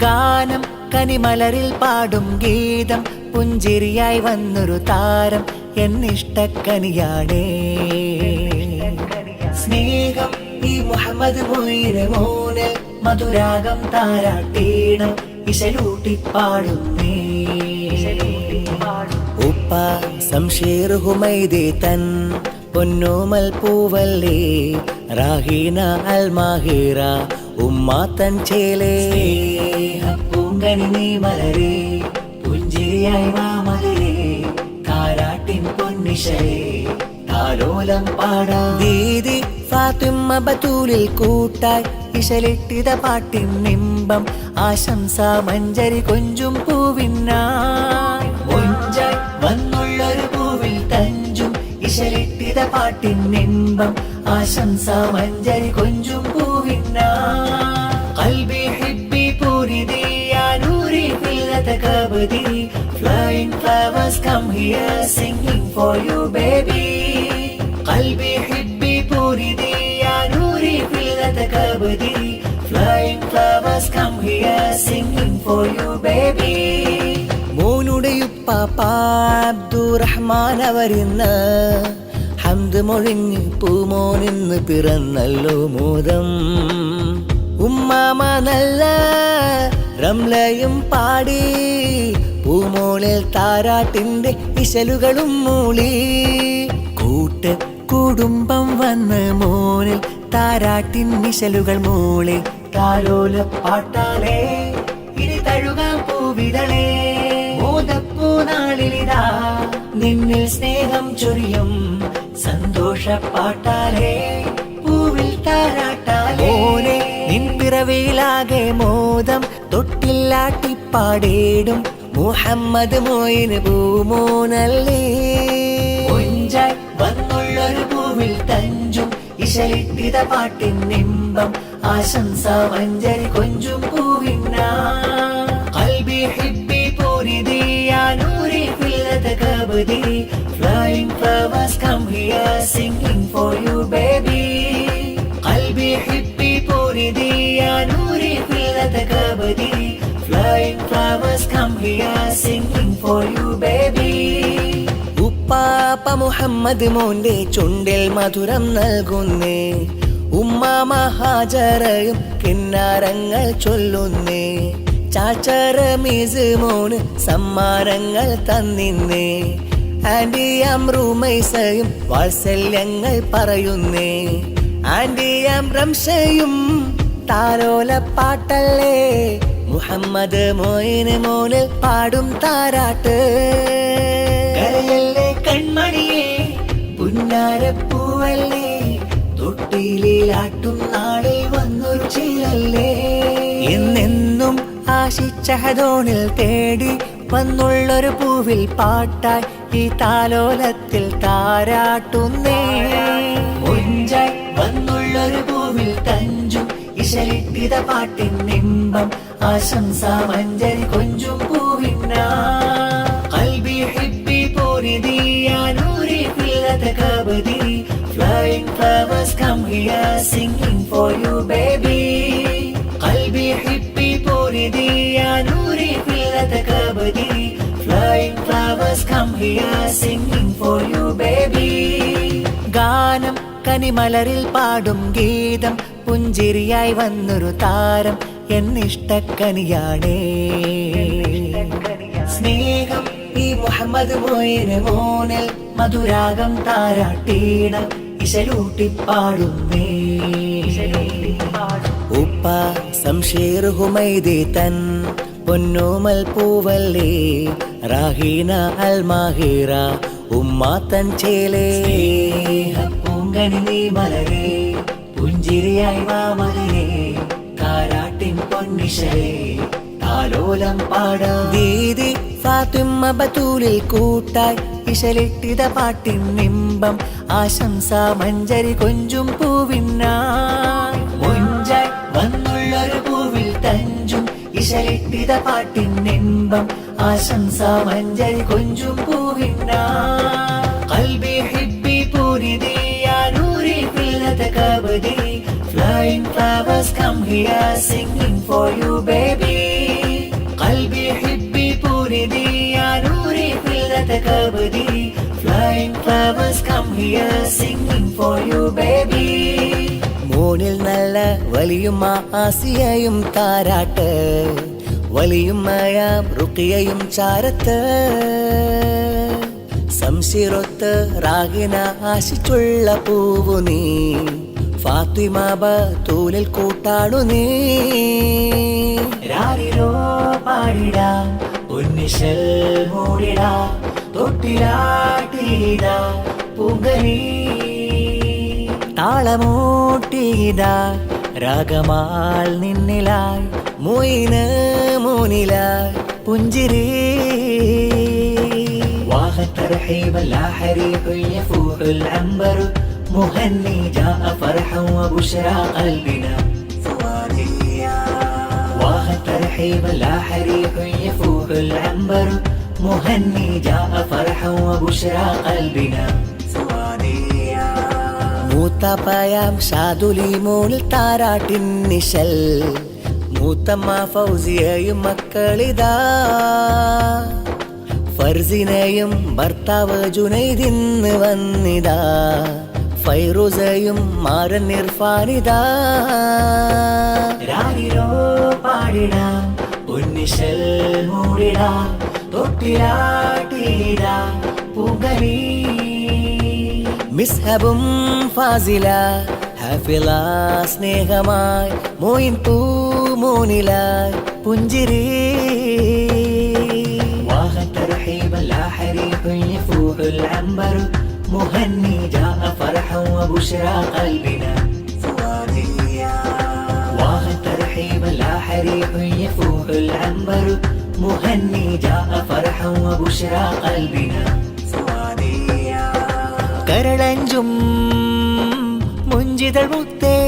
ഗാനം കനിമലരിൽ പാടും ഗീതം പുഞ്ചിരിയായി വന്നൊരു താരം എന്നിഷ്ടക്കനിയാണേ. സ്നേഹം ഈ മുഹമ്മദ് മൊയ്ന് മോന് മധുരാഗം താരാട്ടീണം ഇശലൂട്ടിപ്പാടുന്നേ. ഉപ്പ സംഷീർ ഹുമൈദി തൻ പൊന്നോമൽ പൂവല്ലേ റാഹീന അൽ മാഹിറ ഉമ്മാത്തൻ ചേലേ. പൂങ്കനി നീ മലരേ പുഞ്ചിരിയായി വാമലരേ താരാട്ടിൻ പൊന്നിശരേ താലോലം പാടാ. ദീദി ഫാത്തിമ ബത്തൂലിൽ കൂട്ടായി ഇശലിട്ടിത പാട്ടിൻ നിമ്പം ആശംസ മഞ്ചരി കൊഞ്ചും പൂവിനായി. മൊഞ്ചായി വന്നുള്ളൊരു പൂവിൽ തഞ്ചും ഇശലിട്ടിത പാട്ടിൻ നിമ്പം ആശംസ മഞ്ചരി കൊഞ്ചും പൂവിനായി. ഖൽബി ഹിബ്ബി പൂരിദി യാ Noori ഫില്ലത kabaddi flying flowers come here singing for you baby. ഖൽബി ഹിബ്ബി പൂരിദി yeah Noori ഫില്ലത kabaddi flying flowers come here singing for you baby. മോനുടെയുപ്പാപ്പ Abdurahman അവരിന്ന് ഹംദ് മൊഴിഞ്ഞ് പൂമോനിന്ന് പിറന്നല്ലോ മോദം. ഉമ്മാമ നല്ല റംലയും പാടി പൂമോളിൽ താരാട്ടിന്റെ ഇശലുകളും മൂളി. കൂട്ട് കുടുംബം വന്ന് മോനിൽ താരാട്ടിൻ ഇശലുകൾ മൂളി. താലോല പാട്ടാലേ ഇനി തഴുകാൻ പൂവിതളേ മോദപ്പൂ നാളിലിതാ നിന്നിൽ സ്നേഹം ചൊരിയും സന്തോഷ പാട്ടാലേ പൂവിൽ താരാട്ടാലേ. നിൻ പിറവിയിലാകെ മോദം തൊട്ടില്ലാട്ടിപ്പാടേടും മുഹമ്മദ് മൊയ്ന് പൂമോനല്ലേ. കൊഞ്ചായി വന്നുള്ളൊരു പൂവിൽ തഞ്ചും ഇശലിട്ടിത പാട്ടിൻ നിമ്പം ആശംസ മഞ്ചരി കൊഞ്ചും പൂവിനായി. ഖൽബി ഹിബ്ബി പൂരിദി യാ Noori ഫില്ലത kabaddi flying flowers come here singing for you baby. ഖൽബി ഹിബ്ബി പൂരിദി yeah Noori ഫില്ലത kabaddi flying flowers come here singing for you baby. ഉപ്പാപ്പ മുഹമ്മദ് മോന്റെ ചുണ്ടിൽ മധുരം നൽകുന്നേ. ഉമ്മാമ ഹാജറയും കിന്നാരങ്ങൾ ചൊല്ലുന്നേ. ചാച്ചറ മീസ് മോന് സമ്മാനങ്ങൾ തന്നിന്നേ. ആന്റിയാം റൂമൈസയും വാത്സല്യങ്ങൾ പറയുന്നേ. ആന്റിയാം റംഷയും താലോല പാട്ടല്ലേ മുഹമ്മദ് മൊയ്ന് മോനിൽ പാടും താരാട്ട്. കരയല്ലേ കൺമണിയേ പുന്നാരപ്പൂവല്ലേ തൊട്ടിയിലാട്ടും നാളിൽ വന്നൊരു ചിലല്ലേ. എന്നെന്നും ആശിച്ച ഹദോണിൽ തേടി വന്നുള്ളൊരു പൂവിൽ പാട്ടായി ഈ താലോലത്തിൽ താരാട്ടുന്നേ. മൊഞ്ചായി വന്നുള്ളൊരു പൂവിൽ തഞ്ചും ഇശലിട്ടിത പാട്ടിൻ നിമ്പം ആശംസ മഞ്ചരി കൊഞ്ചും പൂവിനായി. ഖൽബി ഹിബ്ബി പൂരിദി യാ Noori ഫില്ലത kabaddi flying flowers come here singing for you baby. ഖൽബി ഹിബ്ബി പൂരിദി yeah Noori ഫില്ലത kabaddi flying flowers come here singing for you baby. ഗാനം കനിമലരിൽ പാടും ഗീതം പുഞ്ചിരിയായി വന്നൊരു താരം എന്നിഷ്ടക്കനിയാണേ. സ്നേഹം ഈ മുഹമ്മദ് മൊയ്ന് മോനിൽ മധുരാഗം താരാട്ടീണം ഇശലൂട്ടിപ്പാടുന്നേ. ഉപ്പ സംഷീർ ഹുമൈദി തൻ പൊന്നോമൽ പൂവല്ലേ റാഹീന അൽ മാഹിറ ഉമ്മാത്തൻ ചേലേ. പൂങ്കനി നീ മലരേ പുഞ്ചിരിയായി വാമലരേ താരാട്ടിൻ പൊന്നിശരേ താലോലം പാടാ. ദീദി ഫാത്തിമ ബത്തൂലിൽ കൂട്ടായി ഇശലിട്ടിത പാട്ടിൻ നിമ്പം ആശംസ മഞ്ചരി കൊഞ്ചും പൂവിനായി. മൊഞ്ചായി വന്നുള്ളൊരു പൂവിൽ തഞ്ചും ഇശലിട്ടിത പാട്ടിൻ നിമ്പം ആശംസ മഞ്ചരി കൊഞ്ചും പൂവിനായി. ഖൽബി ഹിബ്ബി പൂരിദി യാ Noori ഫില്ലത kabaddi flying flowers come here singing for you baby. lovers come here singing for you baby. മൂന്നിൽ നല്ല വലിയുമ്മ ആസിയയും താരാട്ട്, വലിയുമ്മയാം റുഖിയയും ചാരത്ത്, സംശിറൊത്ത് റാഗിന ആശിച്ചുള്ള പൂവു നീ, ഫാത്തിമ ബത്തൂലിൽ കൂട്ടാടു നീ. രാരിരോ പാടിടാ ഉന്നിശൽ മൂടിടാ, തൊട്ടിലാട്ടിടാ പൂങ്കലി, താളമൂട്ടിടാ രാഗമാൽ നിന്നിലായി, മൊയിന് മൂനിലായി പുഞ്ചിരി. واخ الترحيب اللاحريح يفوح العنبر، مهني جاء فرحا وبشرى قلبنا فؤاديا. واخ الترحيب اللاحريح يفوح العنبر، مهني جاء فرحا وبشرى قلبنا فؤاديا. മൂത്തപ്പയാം ഷാദുലി മൂന്നിൽ താരാട്ടിൻ നിശൽ, മൂത്തമ്മ ഫൗസിയയും മക്കളിതാ, ഫർസിനെയും ഭർത്താവ് ജുനൈദിന്ന് വന്നിതാ, ഫൈറൂസയും മാരൻ ഇർഫാനിതാ. രാരിരോ പാടിടാ ഉന്നിശൽ മൂടിടാ, തൊട്ടിലാട്ടിടാ പൂങ്കലി. മിസ്ഹബും ഫാസില ഹാഫിള സ്നേഹമായി, മോയിൻ പൂമൂനിലായി പുഞ്ചിരി. الترحيب اللاحريح يفوح العنبر، مهني جاء فرحا وبشرى قلبنا فؤاديا. واخ الترحيب اللاحريح يفوح العنبر، مهني جاء فرحا وبشرى قلبنا فؤاديا. കരളഞ്ചും മുഞ്ചിതൾ മുത്തേ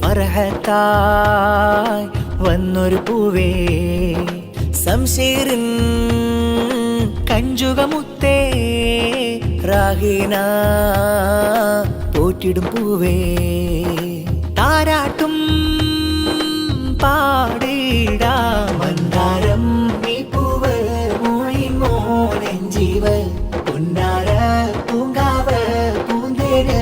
ഫർഹത്തായി വന്നൊരു പൂവേ, സംശീറിൻ കഞ്ചുകമുത്തേ റാഹീന പോറ്റിടും പൂവേ, താരാട്ടും പാടിടാ മന്ദാരം നീ പൂവ്, മോയിൻ മോനെഞ്ചീവ് പൊന്നാര പൂങ്കാവ് പൂന്തേര്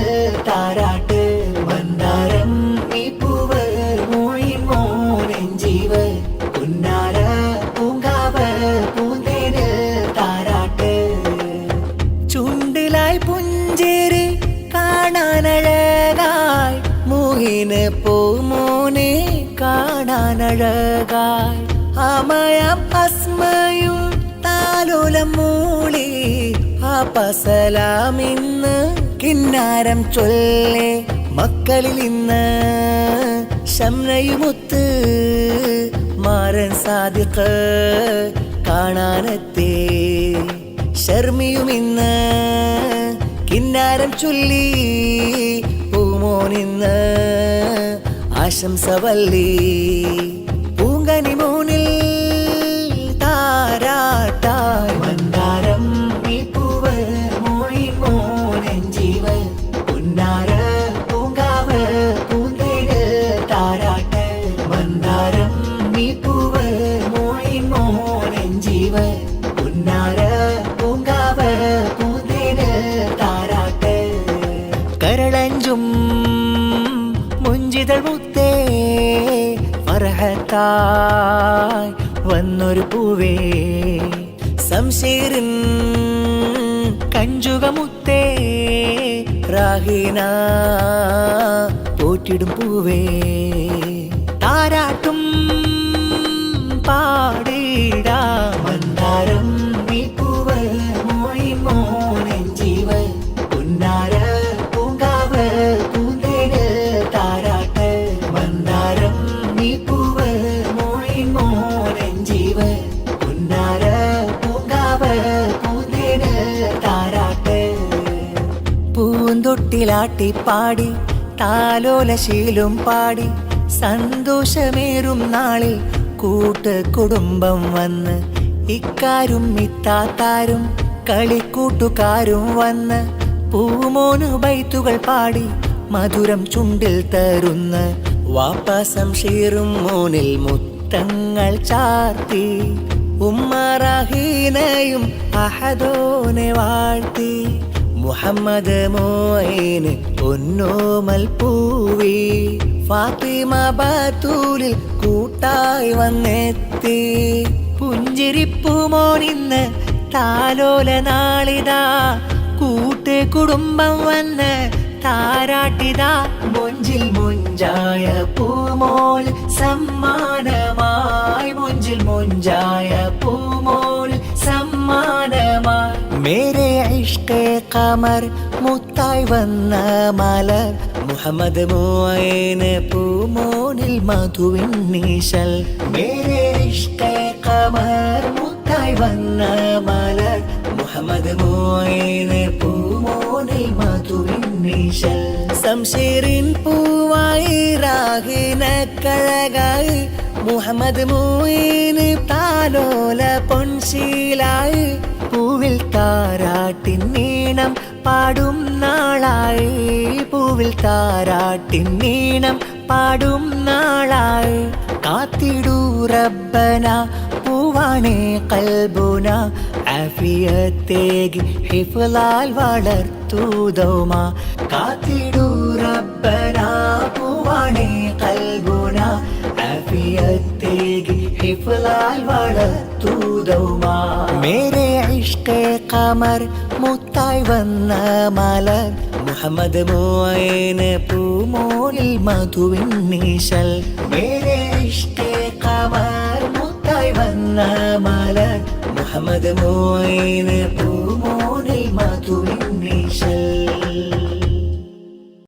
താരാട്ട്. മന്ദാരം നീ പൂവ്, മോയിൻ മോനെഞ്ചീവ് പൊന്നാര പൂങ്കാവ് പൂന്തേര് താരാട്ട്. ചുണ്ടിലായി പുഞ്ചേരി കാണാനഴകായി, മൂഹിന് പൂമോനെ കാണാനഴകായി, അമയം അസ്മയും താലോലം മൂളി, അപസലാമിന്ന് കിന്നാരം ചൊല്ലേ. മക്കളിൽ ഇന്ന് ശംനയുമൊത്ത് മാരൻ സാദിഖ് കാണാനെത്തേ, ശർമിയുമിന്ന് കിന്നാരം ചൊല്ലി, പൂമോനിന്ന് ആശംസവല്ലി. പൂങ്കനി മോനിൽ താരാട്ടായി മന്ദാരം നീ പൂവ്, മോയിൻ മോനെഞ്ചീവ് പൊന്നാര പൂങ്കാവ് പൂന്തേര് താരാട്ട്. മന്ദാരം നീ പൂവ്, മോയിൻ മോനെഞ്ചീവ് പൊന്നാര പൂങ്കാവ് പൂന്തേര് താരാട്ട്. കരളഞ്ചും മുഞ്ചിതൾ മുത്തേ ഫർഹത്തായി വന്നൊരു പൂവേ, സംശീറിൻ കഞ്ചുകമുത്തേ റാഹീന പോറ്റിടും പൂവേ, താരാട്ടും പാടിടാ മന്ദാരം നീ പൂവ്, മോയിൻ മോനെഞ്ചീവ് പൊന്നാര പൂങ്കാവ് പൂന്തേര് താരാട്ട്. മന്ദാരം നീ പൂവ്, മോയിൻ മോനെഞ്ചീവ് പൊന്നാര പൂങ്കാവ് പൂന്തേര് താരാട്ട്. പൂന്തൊട്ടിലാട്ടിപ്പാടി താലോലശീലും പാടി, സന്തോഷമേറും നാളിൽ കൂട്ട് കുടുംബം വന്ന്, ഇക്കാരും ഇത്താത്താരും കളിക്കൂട്ടുകാരും വന്ന്, പൂമോനു ബൈത്തുകൾ പാടി മധുരം ചുണ്ടിൽ തരുന്ന, വാപ്പാസം ഷീറും മോനിൽ മുത്തങ്ങൾ ചാർത്തി, ഉമ്മ റാഹീനയും അഹദോനെ വാഴ്ത്തി, മുഹമ്മദ് മോയിന് പൊന്നോമൽ പൂവി ഫാത്തിമ ബത്തൂലിൽ കൂട്ടായി വന്നെത്തി പുഞ്ചിരിപ്പു മോനിന്ന് താലോല നാളിതാ കൂട്ട് കുടുംബം വന്ന് താരാട്ടിതാ മൊഞ്ചിൽ മൊഞ്ചായ പൂമോൾ സമ്മാനമായി മൊഞ്ചിൽ മൊഞ്ചായ പൂമോൾ സമ്മാനമായി മേരെ ഇഷ്കേ ഖമർ മുത്തായി വന്ന മലർ മുഹമ്മദ് മോയിന് പൂമോനിൽ മധുവിൻ നീശൽ മേരെ ഇഷ്കേ ഖമർ മുത്തായി വന്ന മലർ മുഹമ്മദ് മോയിന് പൂമോനിൽ മധുവിൻ നീശൽ സംശീറിൻ പൂവായി രാഗിനക്കഴകായി മുഹമ്മദ് മോയിന് താലോല പൊൻശീലായി പൂവിൽ താരാട്ടിൻ നീണം പാടും നാളായി പൂവിൽ താരാട്ടിൻ നീണം പാടും നാളായി കാത്തിടൂ റബ്ബന പൂവാണേ കൽബുന ആഫിയത്തേകി ഹിഫ്ലാൽ വളർത്തു ദൗമ കാത്തിടൂ റബ്ബന പൂവാണേ കൽബുന ആഫിയത്തേകി ഹിഫ്ലാൽ വളർത്തു ദൗമ മേരെ ഇഷ്കേ ഖമർ മുത്തായി വന്ന മലർ മുഹമ്മദ് മോയിന് പൂമോനിൽ മധുവിൻ നീശൽ മേരെ ഇഷ്കേ ഖമർ മുത്തായി വന്ന മലർ മുഹമ്മദ് മോയിന് പൂമോനിൽ മധുവിൻ നീശൽ